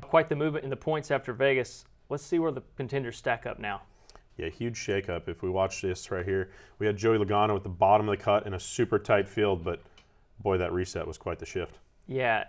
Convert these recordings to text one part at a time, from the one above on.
Quite the movement in the points after Vegas. Let's see where the contenders stack up now. Yeah, huge shakeup. If we watch this right here, we had Joey Logano at the bottom of the cut in a super tight field, but boy, that reset was quite the shift. Yeah,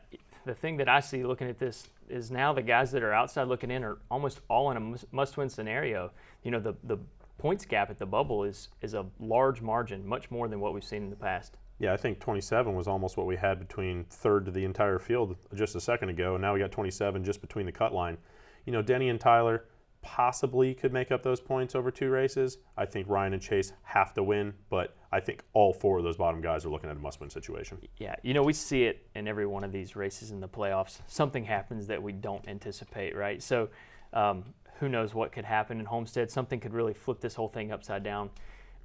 the thing that I see looking at this is now the guys that are outside looking in are almost all in a must-win scenario. You know, the points gap at the bubble is a large margin, much more than what we've seen in the past. Yeah, I think 27 was almost what we had between third to the entire field just a second ago, and now we got 27 just between the cut line. You know, Denny and Tyler possibly could make up those points over 2 races. I think Ryan and Chase have to win, but I think all 4 of those bottom guys are looking at a must-win situation. Yeah, you know, we see it in every one of these races in the playoffs. Something happens that we don't anticipate, right? So who knows what could happen in Homestead. Something could really flip this whole thing upside down.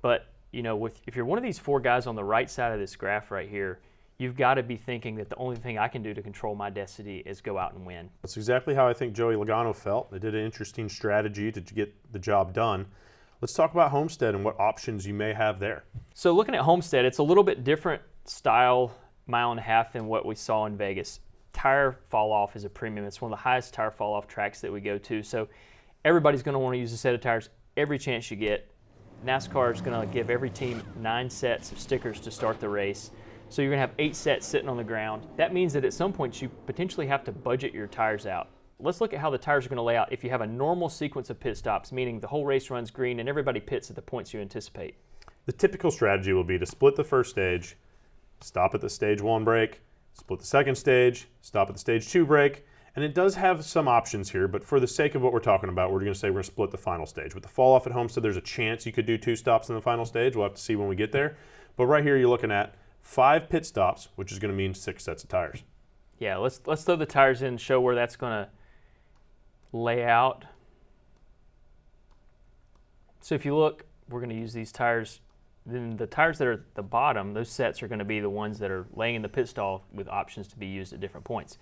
But, you know, if you're one of these 4 guys on the right side of this graph right here, you've got to be thinking that the only thing I can do to control my destiny is go out and win. That's exactly how I think Joey Logano felt. They did an interesting strategy to get the job done. Let's talk about Homestead and what options you may have there. So looking at Homestead, it's a little bit different style 1.5 miles than what we saw in Vegas. Tire fall off is a premium. It's one of the highest tire fall off tracks that we go to. So everybody's going to want to use a set of tires every chance you get. NASCAR is going to give every team 9 sets of stickers to start the race. So you're going to have 8 sets sitting on the ground. That means that at some point you potentially have to budget your tires out. Let's look at how the tires are going to lay out if you have a normal sequence of pit stops, meaning the whole race runs green and everybody pits at the points you anticipate. The typical strategy will be to split the first stage, stop at the stage 1 break, split the second stage, stop at the stage 2 break, and it does have some options here, but for the sake of what we're talking about, we're going to say we're going to split the final stage. With the fall off at Homestead, there's a chance you could do 2 stops in the final stage. We'll have to see when we get there. But right here, you're looking at 5 pit stops, which is going to mean 6 sets of tires. Yeah, let's throw the tires in and show where that's going to lay out. So if you look, we're going to use these tires. Then the tires that are at the bottom, those sets are going to be the ones that are laying in the pit stall with options to be used at different points.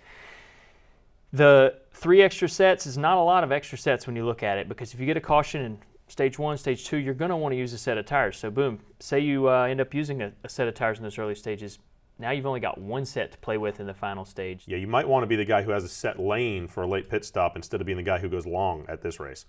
The 3 extra sets is not a lot of extra sets when you look at it, because if you get a caution in stage 1, stage 2, you're going to want to use a set of tires. So boom, say you end up using a set of tires in those early stages. Now you've only got 1 set to play with in the final stage. Yeah, you might want to be the guy who has a set lane for a late pit stop instead of being the guy who goes long at this race.